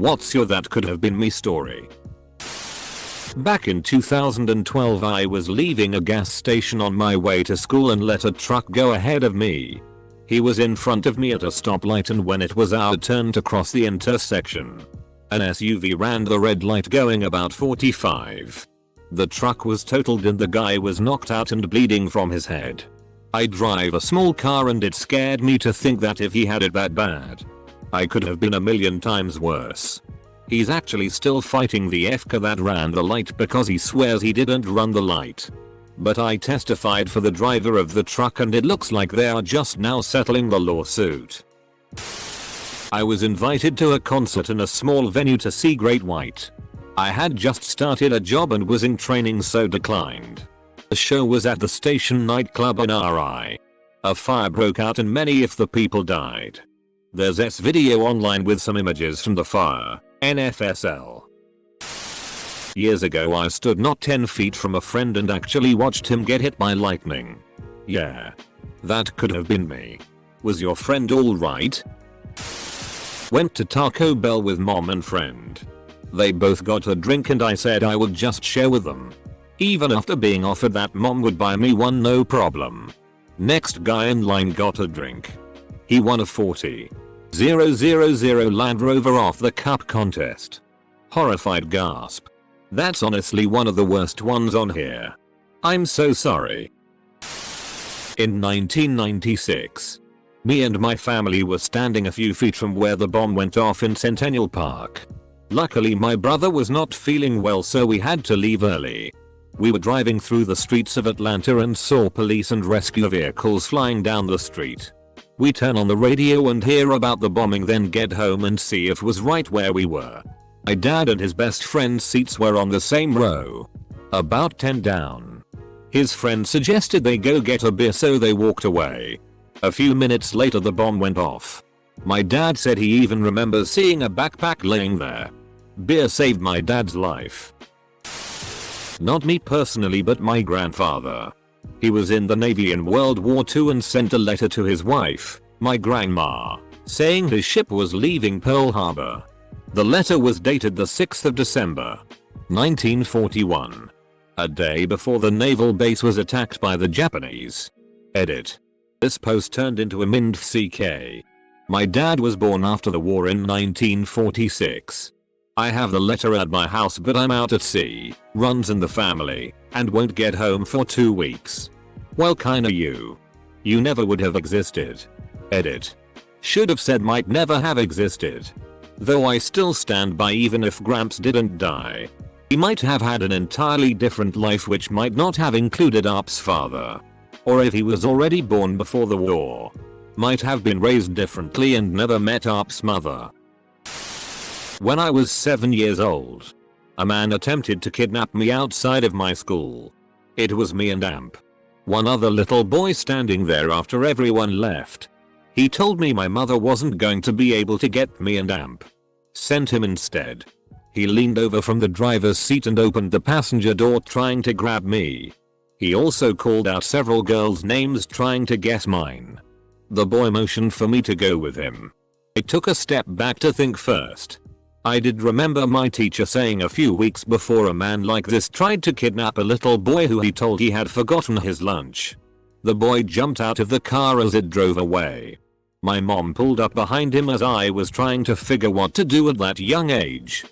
What's your that could have been me story? Back in 2012 I was leaving a gas station on my way to school and let a truck go ahead of me. He was in front of me at a stoplight, and when it was our turn to cross the intersection, an SUV ran the red light going about 45. The truck was totaled and the guy was knocked out and bleeding from his head. I drive a small car and it scared me to think that if he had it that bad, I could have been a million times worse. He's actually still fighting the FCA that ran the light because he swears he didn't run the light. But I testified for the driver of the truck and it looks like they are just now settling the lawsuit. I was invited to a concert in a small venue to see Great White. I had just started a job and was in training, so declined. The show was at the Station nightclub in RI. A fire broke out and many of the people died. There's this video online with some images from the fire. NFSL. Years ago I stood not 10 feet from a friend and actually watched him get hit by lightning. Yeah. That could have been me. Was your friend alright? Went to Taco Bell with mom and friend. They both got a drink and I said I would just share with them. Even after being offered that mom would buy me one, no problem. Next guy in line got a drink. He won a 40,000 Land Rover off the cup contest. Horrified gasp. That's honestly one of the worst ones on here. I'm so sorry. In 1996, me and my family were standing a few feet from where the bomb went off in Centennial Park. Luckily my brother was not feeling well, so we had to leave early. We were driving through the streets of Atlanta and saw police and rescue vehicles flying down the street. We turn on the radio and hear about the bombing, then get home and see if it was right where we were. My dad and his best friend's seats were on the same row, about 10 down. His friend suggested they go get a beer, so they walked away. A few minutes later the bomb went off. My dad said he even remembers seeing a backpack laying there. Beer saved my dad's life. Not me personally, but my grandfather. He was in the Navy in World War II and sent a letter to his wife, my grandma, saying his ship was leaving Pearl Harbor. The letter was dated the 6th of December, 1941. A day before the naval base was attacked by the Japanese. Edit. This post turned into a Mind CK. My dad was born after the war in 1946. I have the letter at my house, but I'm out at sea, runs in the family, and won't get home for 2 weeks. Well, kinda you. You never would have existed. Edit. Should have said might never have existed. Though I still stand by, even if Gramps didn't die, he might have had an entirely different life which might not have included Arp's father. Or if he was already born before the war, might have been raised differently and never met Arp's mother. When I was 7 years old, a man attempted to kidnap me outside of my school. It was me and Amp, one other little boy, standing there after everyone left. He told me my mother wasn't going to be able to get me and Amp. Sent him instead. He leaned over from the driver's seat and opened the passenger door, trying to grab me. He also called out several girls' names, trying to guess mine. The boy motioned for me to go with him. I took a step back to think first. I did remember my teacher saying a few weeks before a man like this tried to kidnap a little boy who he told he had forgotten his lunch. The boy jumped out of the car as it drove away. My mom pulled up behind him as I was trying to figure what to do at that young age.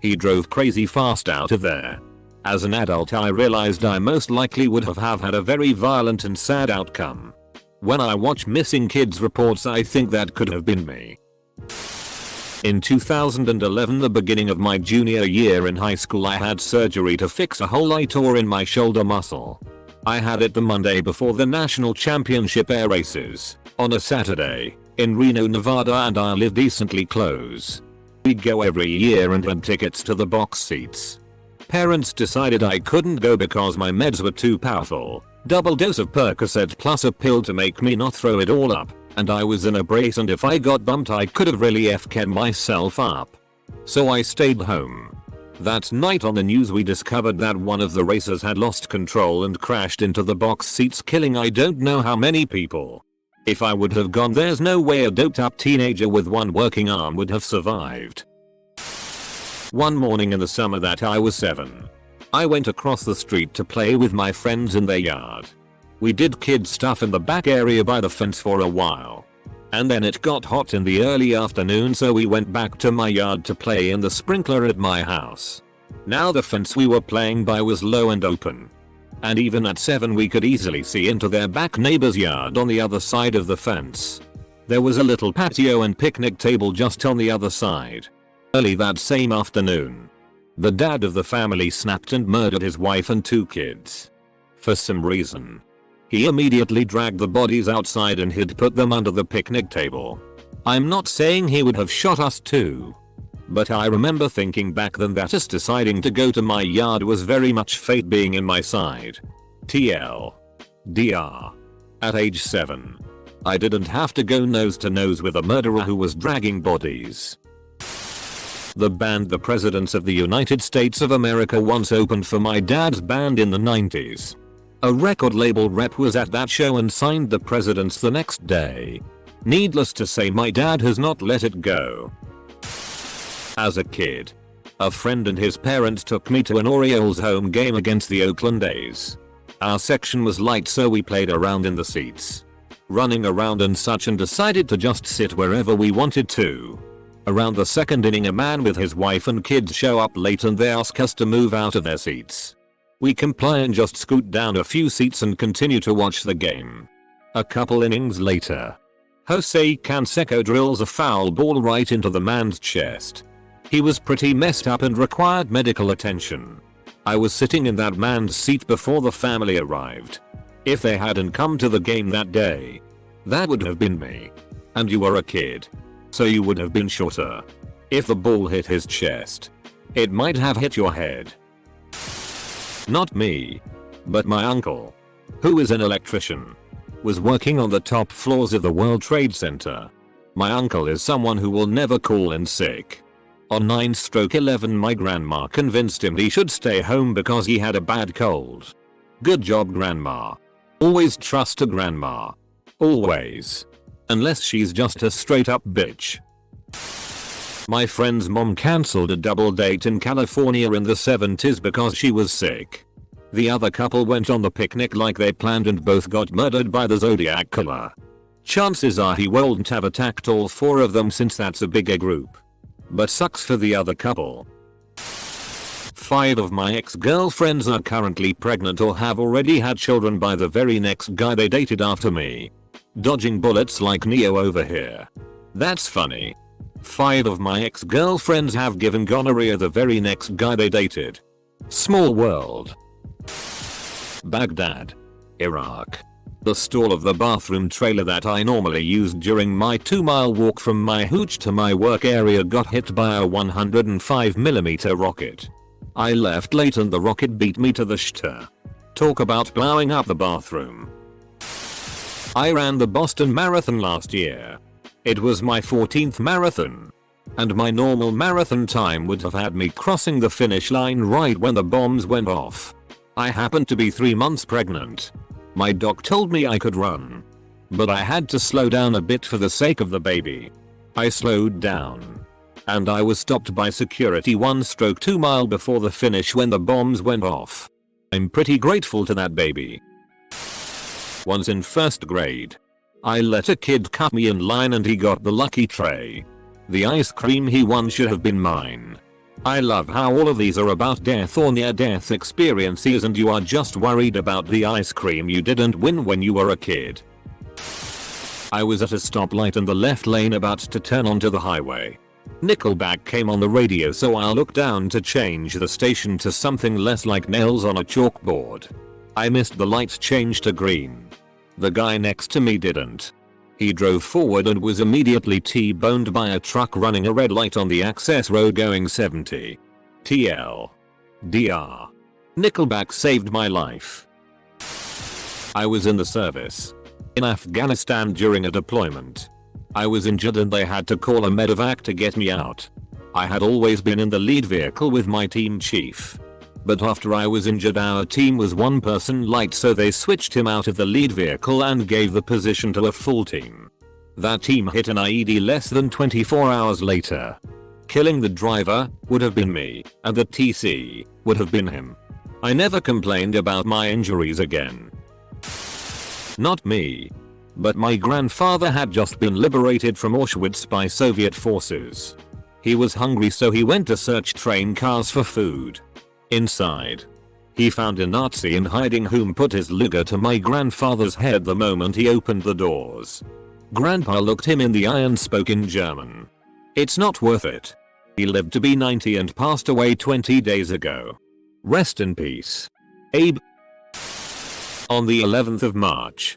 He drove crazy fast out of there. As an adult I realized I most likely would have had a very violent and sad outcome. When I watch missing kids reports I think that could have been me. In 2011, the beginning of my junior year in high school, I had surgery to fix a hole I tore in my shoulder muscle. I had it the Monday before the national championship air races, on a Saturday, in Reno, Nevada, and I live decently close. We'd go every year and had tickets to the box seats. Parents decided I couldn't go because my meds were too powerful. Double dose of Percocet plus a pill to make me not throw it all up. And I was in a brace, and if I got bumped I could have really FK'd myself up. So I stayed home. That night on the news we discovered that one of the racers had lost control and crashed into the box seats, killing I don't know how many people. If I would have gone, there's no way a doped up teenager with one working arm would have survived. One morning in the summer that I was 7. I went across the street to play with my friends in their yard. We did kid stuff in the back area by the fence for a while. And then it got hot in the early afternoon, so we went back to my yard to play in the sprinkler at my house. Now the fence we were playing by was low and open. And even at 7 we could easily see into their back neighbor's yard on the other side of the fence. There was a little patio and picnic table just on the other side. Early that same afternoon, the dad of the family snapped and murdered his wife and 2 kids. For some reason, he immediately dragged the bodies outside and he'd put them under the picnic table. I'm not saying he would have shot us too, but I remember thinking back then that us deciding to go to my yard was very much fate being in my side. TL. DR. At age 7, I didn't have to go nose to nose with a murderer who was dragging bodies. The band The Presidents of the United States of America once opened for my dad's band in the 90s. A record label rep was at that show and signed The Presidents the next day. Needless to say, my dad has not let it go. As a kid, a friend and his parents took me to an Orioles home game against the Oakland A's. Our section was light, so we played around in the seats, running around and such, and decided to just sit wherever we wanted to. Around the second inning, a man with his wife and kids show up late and they ask us to move out of their seats. We comply and just scoot down a few seats and continue to watch the game. A couple innings later, Jose Canseco drills a foul ball right into the man's chest. He was pretty messed up and required medical attention. I was sitting in that man's seat before the family arrived. If they hadn't come to the game that day, that would have been me. And you were a kid, so you would have been shorter. If the ball hit his chest, it might have hit your head. Not me, but my uncle, who is an electrician, was working on the top floors of the World Trade Center. My uncle is someone who will never call in sick. On 9/11 my grandma convinced him he should stay home because he had a bad cold. Good job, grandma. Always trust a grandma. Always. Unless she's just a straight up bitch. My friend's mom cancelled a double date in California in the 70s because she was sick. The other couple went on the picnic like they planned and both got murdered by the Zodiac killer. Chances are he won't have attacked all 4 of them since that's a bigger group. But sucks for the other couple. 5 of my ex-girlfriends are currently pregnant or have already had children by the very next guy they dated after me. Dodging bullets like Neo over here. That's funny. 5 of my ex-girlfriends have given gonorrhea the very next guy they dated. Small world. Baghdad, Iraq. The stall of the bathroom trailer that I normally used during my 2-mile walk from my hooch to my work area got hit by a 105mm rocket. I left late and the rocket beat me to the shtter. Talk about blowing up the bathroom. I ran the Boston Marathon last year. It was my 14th marathon. And my normal marathon time would have had me crossing the finish line right when the bombs went off. I happened to be 3 months pregnant. My doc told me I could run, but I had to slow down a bit for the sake of the baby. I slowed down, and I was stopped by security 1/2 mile before the finish when the bombs went off. I'm pretty grateful to that baby. Once in 1st grade, I let a kid cut me in line and he got the lucky tray. The ice cream he won should have been mine. I love how all of these are about death or near-death experiences and you are just worried about the ice cream you didn't win when you were a kid. I was at a stoplight in the left lane about to turn onto the highway. Nickelback came on the radio, so I looked down to change the station to something less like nails on a chalkboard. I missed the light change to green. The guy next to me didn't. He drove forward and was immediately T-boned by a truck running a red light on the access road going 70. TL. DR. Nickelback saved my life. I was in the service in Afghanistan during a deployment. I was injured and they had to call a medevac to get me out. I had always been in the lead vehicle with my team chief. But after I was injured our team was 1 person light, so they switched him out of the lead vehicle and gave the position to a full team. That team hit an IED less than 24 hours later. Killing the driver would have been me, and the TC would have been him. I never complained about my injuries again. Not me. But my grandfather had just been liberated from Auschwitz by Soviet forces. He was hungry, so he went to search train cars for food. Inside, he found a Nazi in hiding whom put his Luger to my grandfather's head the moment he opened the doors. Grandpa looked him in the eye and spoke in German. "It's not worth it." He lived to be 90 and passed away 20 days ago. Rest in peace, Abe. On the 11th of March,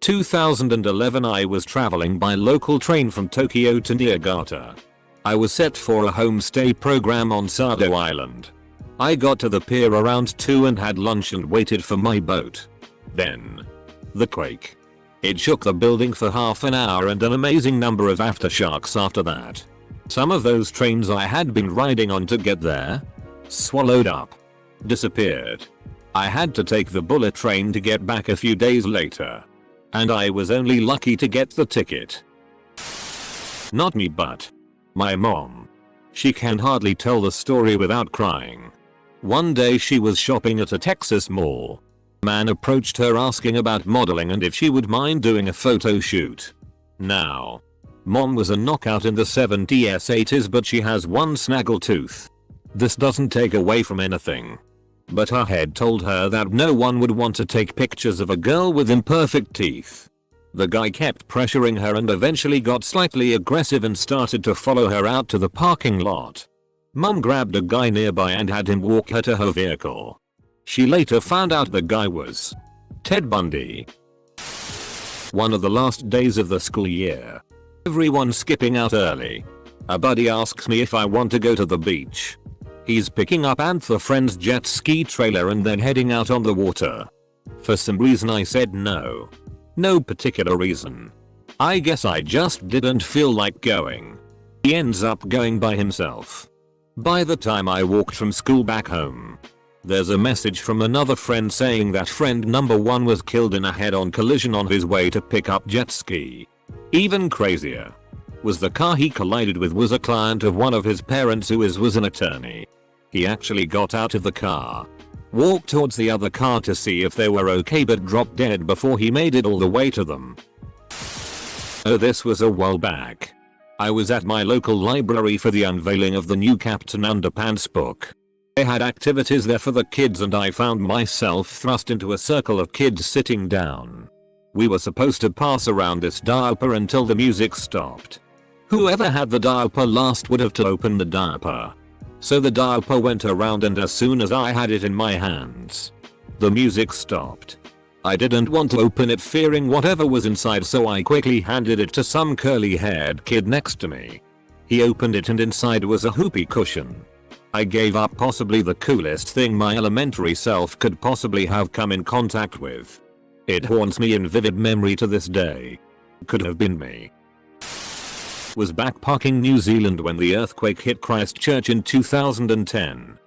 2011, I was traveling by local train from Tokyo to Niigata. I was set for a homestay program on Sado Island. I got to the pier around 2 and had lunch and waited for my boat. Then, the quake. It shook the building for half an hour and an amazing number of aftershocks after that. Some of those trains I had been riding on to get there swallowed up. Disappeared. I had to take the bullet train to get back a few days later. And I was only lucky to get the ticket. Not me, but my mom. She can hardly tell the story without crying. One day she was shopping at a Texas mall. A man approached her asking about modeling and if she would mind doing a photo shoot. Now, mom was a knockout in the 70s 80s, but she has one snaggle tooth. This doesn't take away from anything. But her head told her that no one would want to take pictures of a girl with imperfect teeth. The guy kept pressuring her and eventually got slightly aggressive and started to follow her out to the parking lot. Mom grabbed a guy nearby and had him walk her to her vehicle. She later found out the guy was Ted Bundy. One of the last days of the school year. Everyone skipping out early. A buddy asks me if I want to go to the beach. He's picking up Antha friend's jet ski trailer and then heading out on the water. For some reason I said no. No particular reason. I guess I just didn't feel like going. He ends up going by himself. By the time I walked from school back home, there's a message from another friend saying that friend number 1 was killed in a head-on collision on his way to pick up jet ski. Even crazier was the car he collided with was a client of one of his parents who was an attorney. He actually got out of the car, walked towards the other car to see if they were okay, but dropped dead before he made it all the way to them. Oh, this was a while back. I was at my local library for the unveiling of the new Captain Underpants book. They had activities there for the kids and I found myself thrust into a circle of kids sitting down. We were supposed to pass around this diaper until the music stopped. Whoever had the diaper last would have to open the diaper. So the diaper went around and as soon as I had it in my hands, the music stopped. I didn't want to open it fearing whatever was inside, so I quickly handed it to some curly haired kid next to me. He opened it and inside was a whoopee cushion. I gave up possibly the coolest thing my elementary self could possibly have come in contact with. It haunts me in vivid memory to this day. Could have been me. Was backpacking New Zealand when the earthquake hit Christchurch in 2010.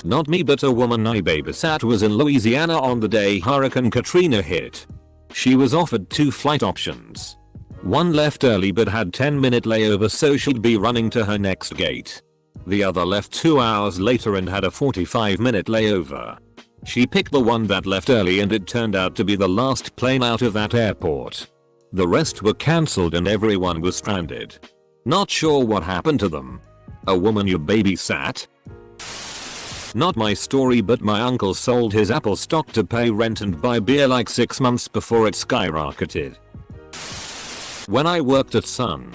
Not me, but a woman I babysat was in Louisiana on the day Hurricane Katrina hit. She was offered 2 flight options. One left early but had 10-minute layover, so she'd be running to her next gate. The other left 2 hours later and had a 45-minute layover. She picked the one that left early and it turned out to be the last plane out of that airport. The rest were cancelled and everyone was stranded. Not sure what happened to them. A woman you babysat? Not my story, but my uncle sold his Apple stock to pay rent and buy beer like 6 months before it skyrocketed. When I worked at Sun,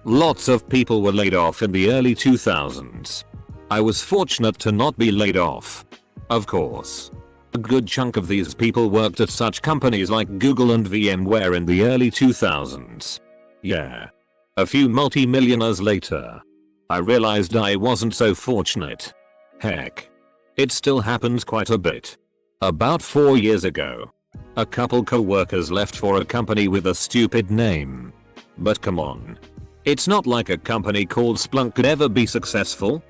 lots of people were laid off in the early 2000s. I was fortunate to not be laid off. Of course, a good chunk of these people worked at such companies like Google and VMware in the early 2000s. Yeah. A few multi-millionaires later, I realized I wasn't so fortunate. Heck, it still happens quite a bit. About 4 years ago, a couple co-workers left for a company with a stupid name. But come on. It's not like a company called Splunk could ever be successful.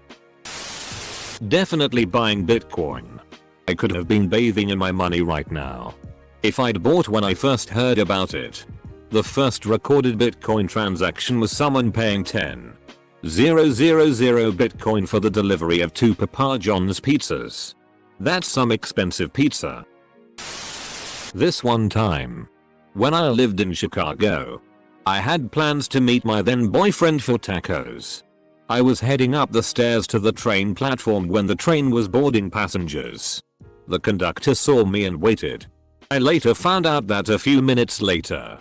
Definitely buying Bitcoin. I could have been bathing in my money right now. If I'd bought when I first heard about it. The first recorded Bitcoin transaction was someone paying $10 000 Bitcoin for the delivery of 2 Papa John's pizzas. That's some expensive pizza. This one time, when I lived in Chicago, I had plans to meet my then boyfriend for tacos. I was heading up the stairs to the train platform when the train was boarding passengers. The conductor saw me and waited. I later found out that a few minutes later,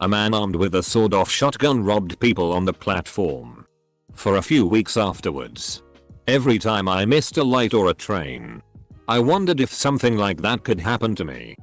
a man armed with a sawed-off shotgun robbed people on the platform. For a few weeks afterwards, every time I missed a light or a train, I wondered if something like that could happen to me.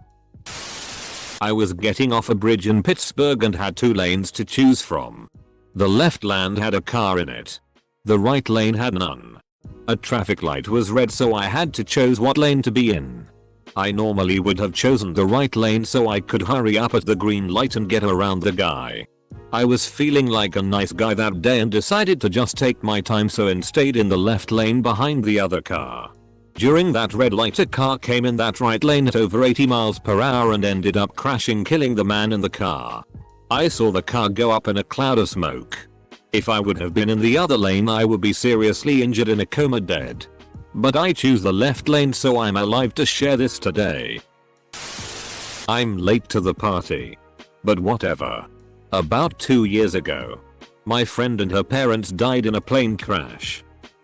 I was getting off a bridge in Pittsburgh and had 2 lanes to choose from. The left lane had a car in it. The right lane had none. A traffic light was red, so I had to choose what lane to be in. I normally would have chosen the right lane so I could hurry up at the green light and get around the guy. I was feeling like a nice guy that day and decided to just take my time, so I stayed in the left lane behind the other car. During that red light, a car came in that right lane at over 80 miles per hour and ended up crashing, killing the man in the car. I saw the car go up in a cloud of smoke. If I would have been in the other lane, I would be seriously injured, in a coma, dead. But I choose the left lane, so I'm alive to share this today. I'm late to the party. But whatever. About 2 years ago, my friend and her parents died in a plane crash.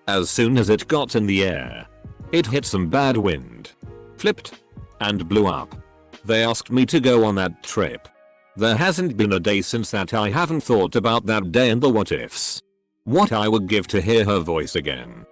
As soon as it got in the air, it hit some bad wind, flipped, and blew up. They asked me to go on that trip. There hasn't been a day since that I haven't thought about that day and the what ifs. What I would give to hear her voice again.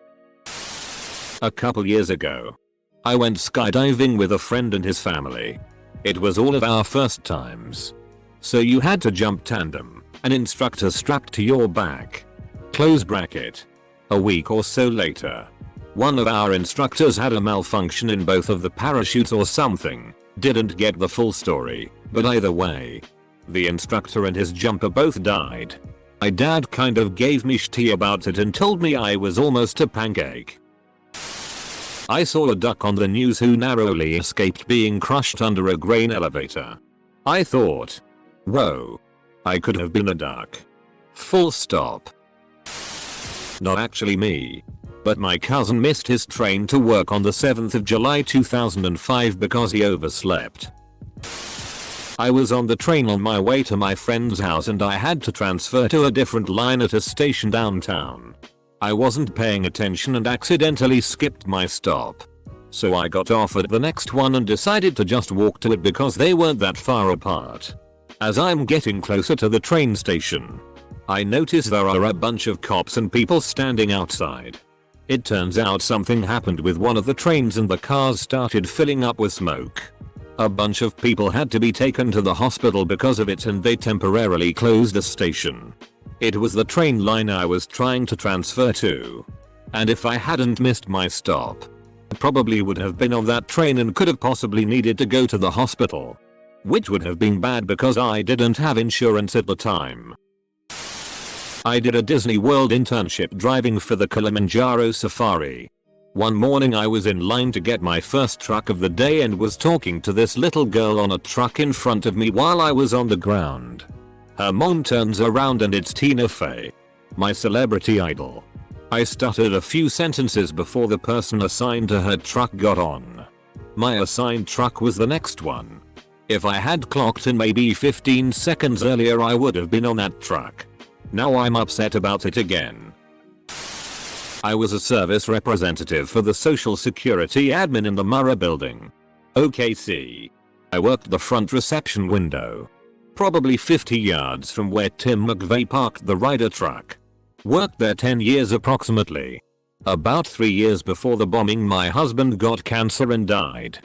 A couple years ago, I went skydiving with a friend and his family. It was all of our first times. So you had to jump tandem, an instructor strapped to your back. Close bracket. A week or so later, one of our instructors had a malfunction in both of the parachutes or something. Didn't get the full story, but either way, the instructor and his jumper both died. My dad kind of gave me shit about it and told me I was almost a pancake. I saw a duck on the news who narrowly escaped being crushed under a grain elevator. I thought, whoa, I could have been a duck. Full stop. Not actually me, but my cousin missed his train to work on the 7th of July 2005 because he overslept. I was on the train on my way to my friend's house and I had to transfer to a different line at a station downtown. I wasn't paying attention and accidentally skipped my stop. So I got off at the next one and decided to just walk to it because they weren't that far apart. As I'm getting closer to the train station, I notice there are a bunch of cops and people standing outside. It turns out something happened with one of the trains and the cars started filling up with smoke. A bunch of people had to be taken to the hospital because of it and they temporarily closed the station. It was the train line I was trying to transfer to. And if I hadn't missed my stop, I probably would have been on that train and could have possibly needed to go to the hospital. Which would have been bad because I didn't have insurance at the time. I did a Disney World internship driving for the Kilimanjaro Safari. One morning I was in line to get my first truck of the day and was talking to this little girl on a truck in front of me while I was on the ground. Her mom turns around and it's Tina Fey, my celebrity idol. I stuttered a few sentences before the person assigned to her truck got on. My assigned truck was the next one. If I had clocked in maybe 15 seconds earlier, I would have been on that truck. Now I'm upset about it again. I was a service representative for the Social Security admin in the Murrah building. OKC. I worked the front reception window. Probably 50 yards from where Tim McVeigh parked the Ryder truck. Worked there 10 years approximately. About 3 years before the bombing, my husband got cancer and died.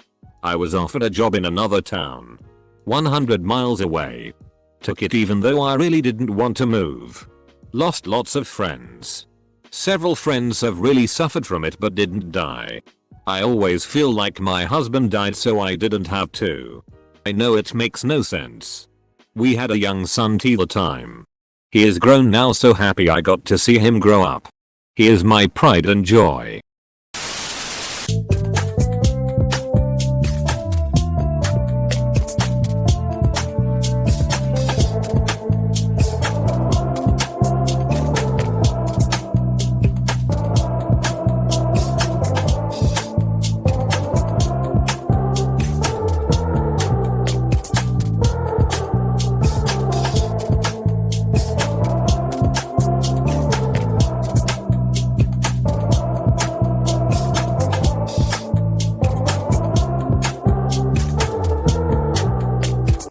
I was offered a job in another town, 100 miles away. Took it even though I really didn't want to move. Lost lots of friends. Several friends have really suffered from it but didn't die. I always feel like my husband died so I didn't have to. I know it makes no sense. We had a young son T the time. He is grown now, so happy I got to see him grow up. He is my pride and joy.